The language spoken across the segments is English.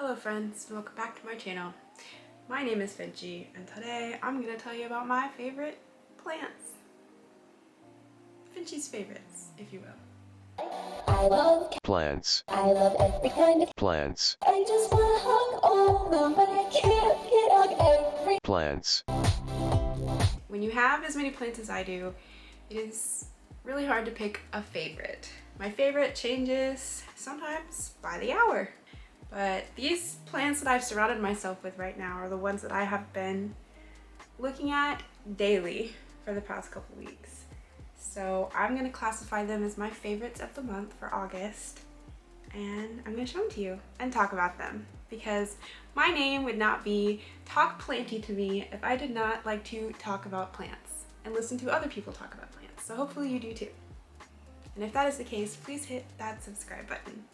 Hello friends, welcome back to my channel. My name is Finchie and today I'm going to tell you about my favorite plants. Finchie's favorites, if you will. I love plants. I love every kind of Plants. I just wanna hug all of them, but I can't get hug every Plants. When you have as many plants as I do, it is really hard to pick a favorite. My favorite changes sometimes by the hour. But these plants that I've surrounded myself with right now are the ones that I have been looking at daily for the past couple weeks. So I'm going to classify them as my favorites of the month for August, and I'm going to show them to you and talk about them because my name would not be Talk Planty to me if I did not like to talk about plants and listen to other people talk about plants. So hopefully you do too. And if that is the case, please hit that subscribe button.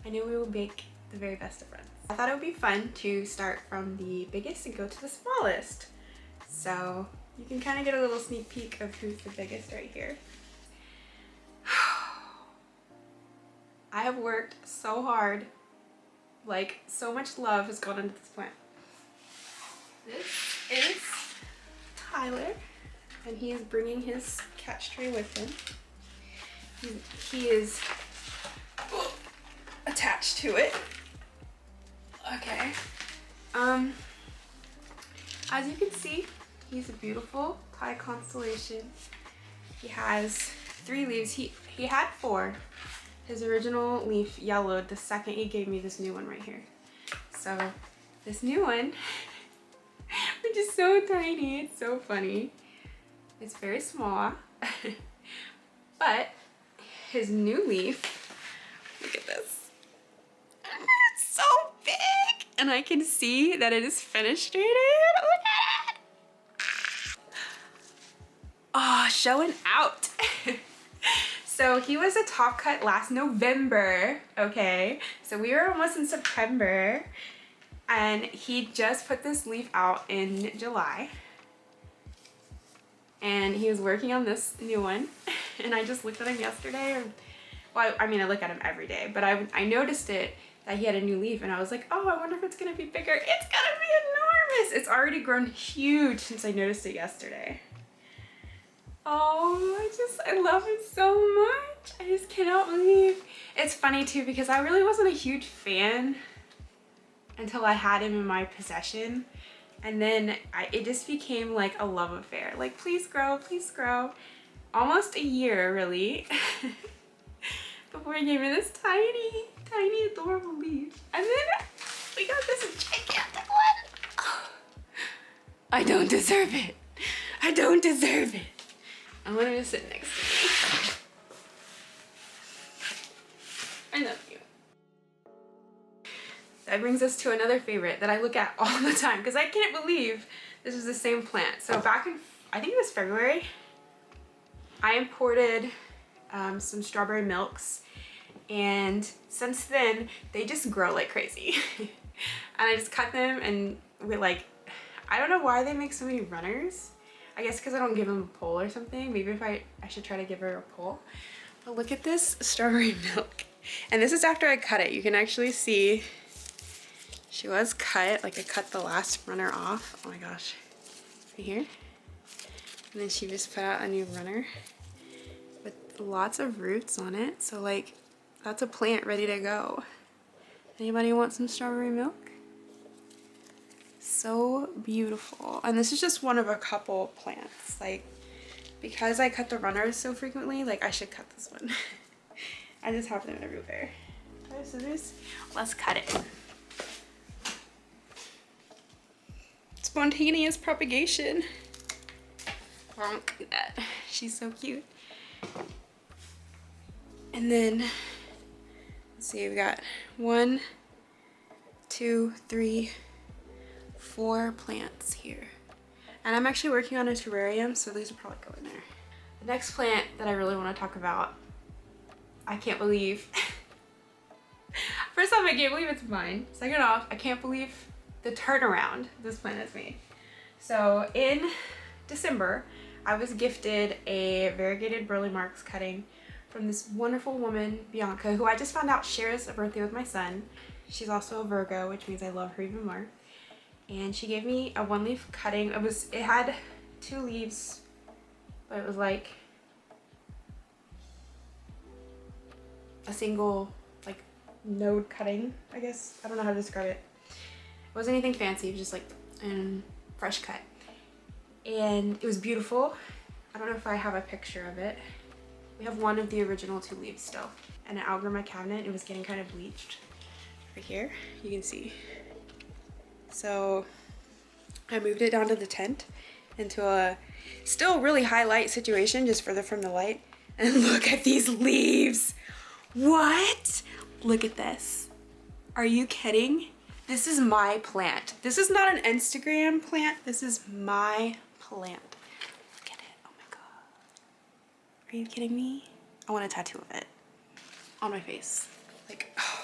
I know we will make the very best of friends. I thought it would be fun to start from the biggest and go to the smallest. So you can kind of get a little sneak peek of who's the biggest right here. I have worked so hard, like so much love has gone into this plant. This is Tyler, and he is bringing his catch tray with him. He is attached to it. Okay. As you can see, he's a beautiful Thai constellation. He has 3 leaves. He had 4. His original leaf yellowed the second he gave me this new one right here. So this new one, which is so tiny, it's so funny. It's very small, but his new leaf, look at this. It's so big, and I can see that it is fenestrated. Look at it. Oh, showing out. So he was a top cut last November, okay? So we were almost in September, and he just put this leaf out in July. And he was working on this new one, and I just looked at him yesterday. Well, I mean, I look at him every day, but I noticed it that he had a new leaf, and I was like, oh, I wonder if it's gonna be bigger. It's gonna be enormous. It's already grown huge since I noticed it yesterday. Oh, I love it so much. I just cannot believe. It's funny too, because I really wasn't a huge fan until I had him in my possession. And then it just became like a love affair. Like, please grow, please grow. Almost a year, really, before he gave me this tiny, tiny, adorable leaf. And then we got this gigantic one. I don't deserve it. I don't deserve it. I want him to sit next to me. I love you. That brings us to another favorite that I look at all the time because I can't believe this was the same plant. So back in, I think it was February, I imported some strawberry milks, and since then they just grow like crazy. And I just cut them, and I don't know why they make so many runners. I guess because I don't give them a pole or something. Maybe if I should try to give her a pole. But look at this strawberry milk. And this is after I cut it. You can actually see she was cut. Like, I cut the last runner off. Oh my gosh. Right here. And then she just put out a new runner with lots of roots on it. So like, that's a plant ready to go. Anybody want some strawberry milk? So beautiful. And this is just one of a couple plants. Like, because I cut the runners so frequently, like, I should cut this one. I just have them everywhere. Scissors. Let's cut it. Spontaneous propagation. Look at that. She's so cute. And then, let's see, we got 1, 2, 3, 4 plants here. And I'm actually working on a terrarium, so these will probably go in there. The next plant that I really want to talk about, I can't believe. First off, I can't believe it's mine. Second off, I can't believe the turnaround this plant has made. So in December, I was gifted a variegated Burle Marx cutting from this wonderful woman, Bianca, who I just found out shares a birthday with my son. She's also a Virgo, which means I love her even more. And she gave me a 1-leaf cutting. It had 2 leaves, but it was like a single like node cutting, I guess. I don't know how to describe it. It wasn't anything fancy, it was just like a fresh cut. And it was beautiful. I don't know if I have a picture of it. We have one of the original 2 leaves still. And it outgrew my cabinet. It was getting kind of bleached. Right here, you can see. So I moved it down to the tent into a still really high light situation, just further from the light. And look at these leaves. What? Look at this. Are you kidding? This is my plant. This is not an Instagram plant. This is my plant. Look at it. Oh my God. Are you kidding me? I want a tattoo of it on my face. Like, oh.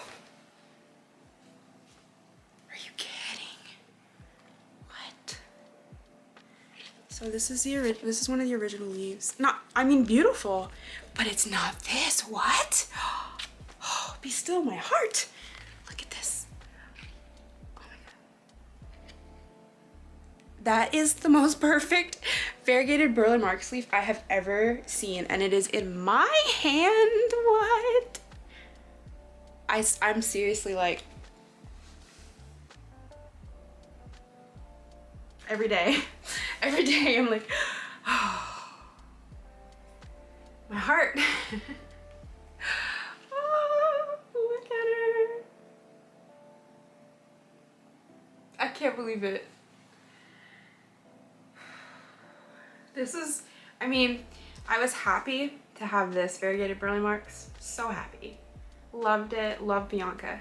Are you kidding? What? So this is one of the original leaves. I mean beautiful, but it's not this. What? Oh, be still my heart. Look at this. Oh my God. That is the most perfect variegated Burle Marx leaf I have ever seen, and it is in my hand. What? I'm seriously like, every day I'm like, oh, my heart. Oh, look at her. I can't believe it. This is, I mean, I was happy to have this variegated Burle Marx. So happy. Loved it. Loved Bianca.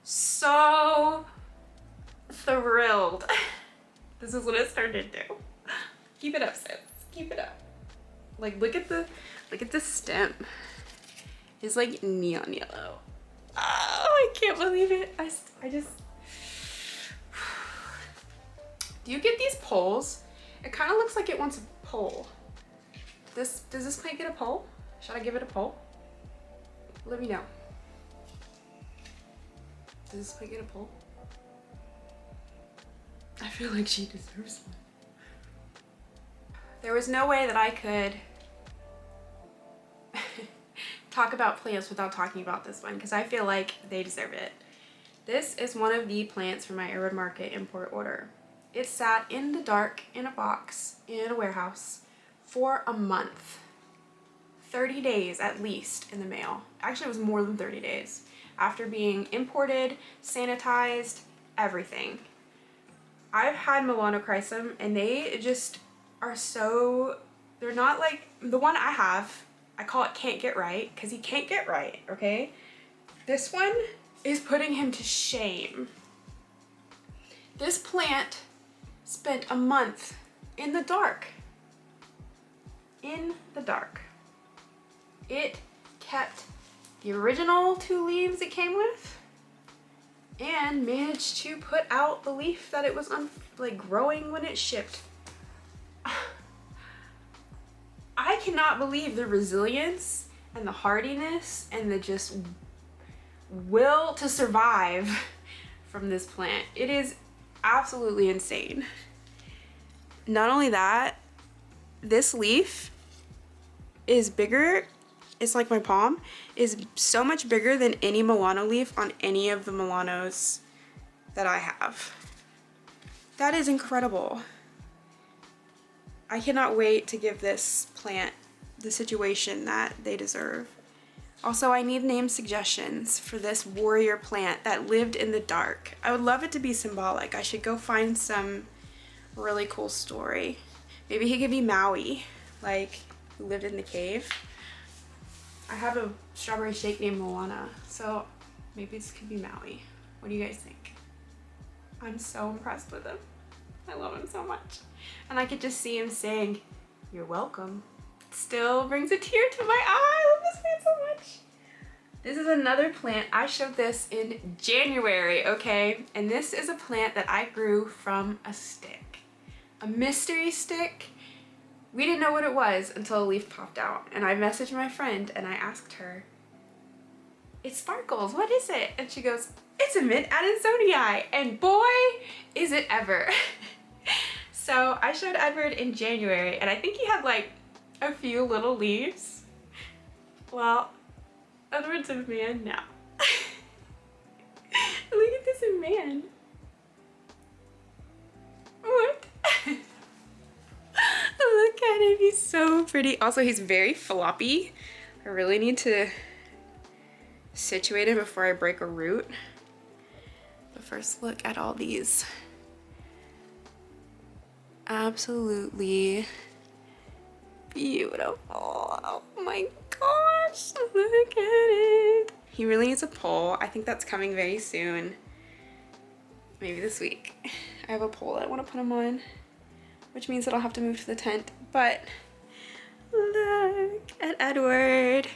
So thrilled. This is what it's turned into. Keep it up, sis. Keep it up. Like, look at the stem. It's like neon yellow. Oh, I can't believe it. I just. Do you get these poles? It kind of looks like it wants a pole. Does this plant get a pole? Should I give it a pole? Let me know. Does this plant get a pole? I feel like she deserves one. There was no way that I could talk about plants without talking about this one, because I feel like they deserve it. This is one of the plants from my Aroid Market import order. It sat in the dark in a box in a warehouse for a month. 30 days at least in the mail. Actually, it was more than 30 days. After being imported, sanitized, everything. I've had Milinochrysome and they just are so, they're not like, the one I have, I call it can't get right, because he can't get right, okay? This one is putting him to shame. This plant spent a month in the dark. In the dark. It kept the original 2 leaves it came with and managed to put out the leaf that it was growing when it shipped. I cannot believe the resilience and the hardiness and the just will to survive from this plant. It is absolutely insane. Not only that, this leaf is bigger. It's like my palm, is so much bigger than any Milano leaf on any of the Milanos that I have. That is incredible. I cannot wait to give this plant the situation that they deserve. Also, I need name suggestions for this warrior plant that lived in the dark. I would love it to be symbolic. I should go find some really cool story. Maybe he could be Maui, like who lived in the cave. I have a strawberry shake named Moana, so maybe this could be Maui. What do you guys think? I'm so impressed with him. I love him so much. And I could just see him saying, "You're welcome." Still brings a tear to my eye. I love this plant so much. This is another plant. I showed this in January, okay? And this is a plant that I grew from a stick. A mystery stick. We didn't know what it was until a leaf popped out. And I messaged my friend and I asked her, it sparkles. What is it? And she goes, it's a mint Adansonii. And boy, is it ever. So I showed Edward in January and I think he had like a few little leaves. Well, Edward's a man now. Look at this man. What? Look at him, he's so pretty. Also, he's very floppy. I really need to situate him before I break a root. But first, look at all these. Absolutely beautiful. Oh my gosh, look at it. He really needs a pole. I think that's coming very soon. Maybe this week. I have a pole that I want to put him on, which means that I'll have to move to the tent. But look at Edward.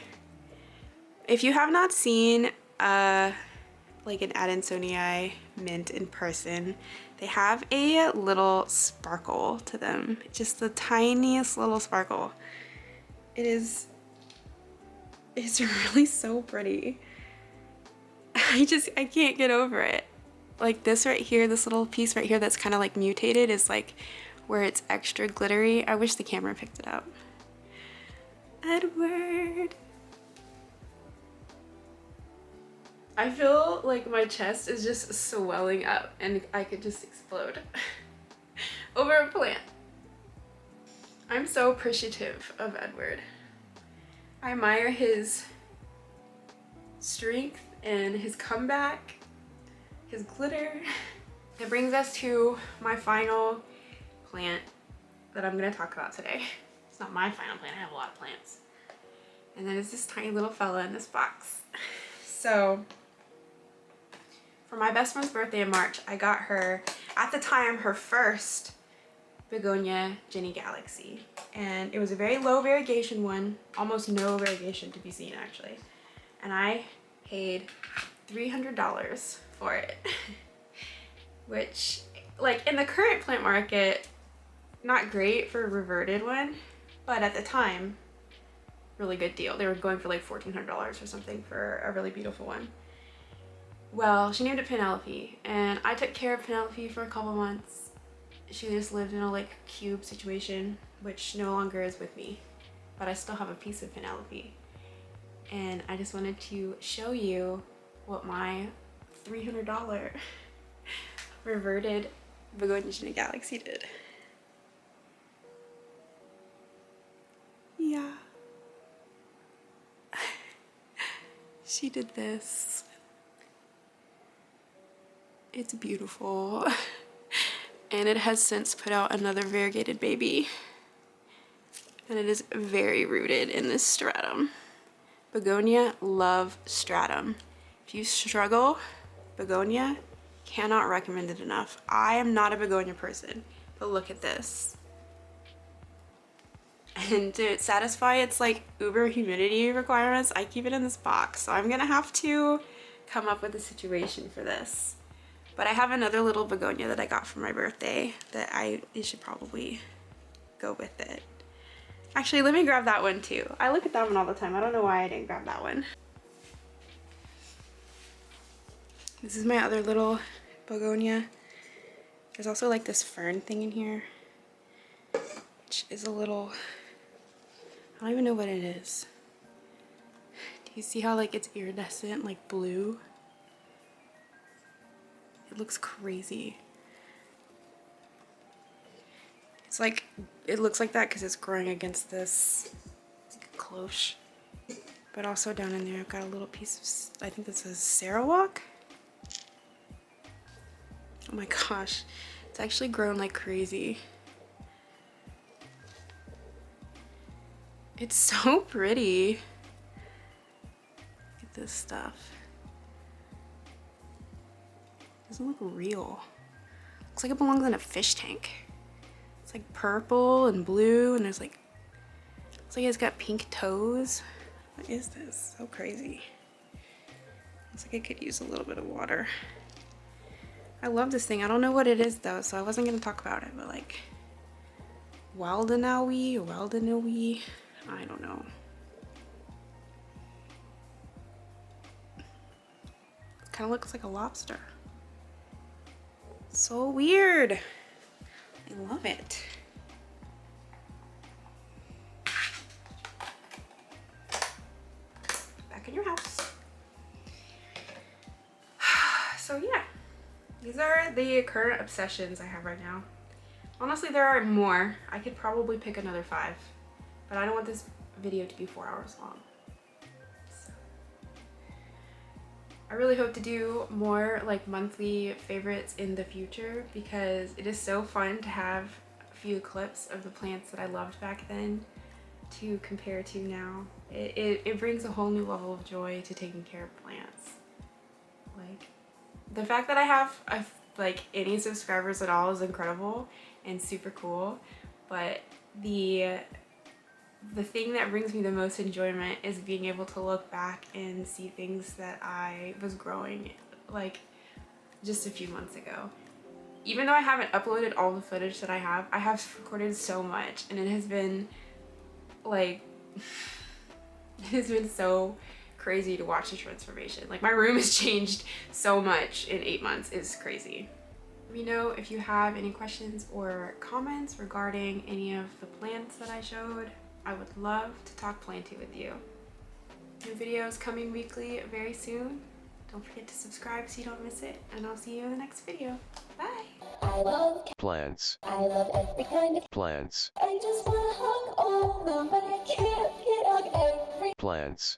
If you have not seen like an Adansonii mint in person, they have a little sparkle to them. Just the tiniest little sparkle. It's really so pretty. I can't get over it. Like this right here, this little piece right here that's kind of like mutated is like where it's extra glittery. I wish the camera picked it up. Edward. I feel like my chest is just swelling up and I could just explode over a plant. I'm so appreciative of Edward. I admire his strength and his comeback, his glitter. That brings us to my final plant that I'm gonna talk about today. It's not my final plant, I have a lot of plants. And then it's this tiny little fella in this box. So, for my best friend's birthday in March, I got her, at the time, her first Begonia Ginny Galaxy. And it was a very low variegation one, almost no variegation to be seen actually. And I paid $300 for it. Which, like in the current plant market, not great for a reverted one, but at the time, really good deal. They were going for like $1,400 or something for a really beautiful one. Well, she named it Penelope, and I took care of Penelope for a couple months. She just lived in a like cube situation, which no longer is with me, but I still have a piece of Penelope. And I just wanted to show you what my $300 reverted Begonia Ginny Galaxy did. Yeah. She did this. It's beautiful. And it has since put out another variegated baby. And it is very rooted in this stratum. Begonia love stratum. If you struggle, Begonia, cannot recommend it enough. I am not a begonia person, but look at this. And to satisfy its like uber humidity requirements, I keep it in this box. So I'm gonna have to come up with a situation for this. But I have another little begonia that I got for my birthday that it should probably go with it. Actually, let me grab that one too. I look at that one all the time. I don't know why I didn't grab that one. This is my other little begonia. There's also like this fern thing in here, which is a little, I don't even know what it is. Do you see how like it's iridescent, like blue? It looks crazy. It's like, it looks like that because it's growing against this cloche. But also down in there, I've got a little piece of, I think this is Sarawak. Oh my gosh, it's actually grown like crazy. It's so pretty. Look at this stuff. Doesn't look real. Looks like it belongs in a fish tank. It's like purple and blue, and there's like, looks like it's got pink toes. What is this? So crazy. Looks like it could use a little bit of water. I love this thing. I don't know what it is though, so I wasn't gonna talk about it, but like Willdenowii or Willdenowii, I don't know. kind of looks like a lobster. So weird. I love it. Back in your house. So yeah, these are the current obsessions I have right now. Honestly, there are more. I could probably pick another 5, but I don't want this video to be 4 hours long. So, I really hope to do more like monthly favorites in the future because it is so fun to have a few clips of the plants that I loved back then to compare to now. It brings a whole new level of joy to taking care of plants. Like, the fact that I have like any subscribers at all is incredible and super cool, but the thing that brings me the most enjoyment is being able to look back and see things that I was growing like just a few months ago. Even though I haven't uploaded all the footage that I have recorded so much, and it has been like it has been so crazy to watch the transformation. Like, my room has changed so much in 8 months. It's crazy. Let me know if you have any questions or comments regarding any of the plants that I showed. I would love to talk planting with you. New videos coming weekly very soon. Don't forget to subscribe so you don't miss it, and I'll see you in the next video. Bye! I love plants, I love every kind of plants, I just wanna hug all of them, but I can't get hug every plants.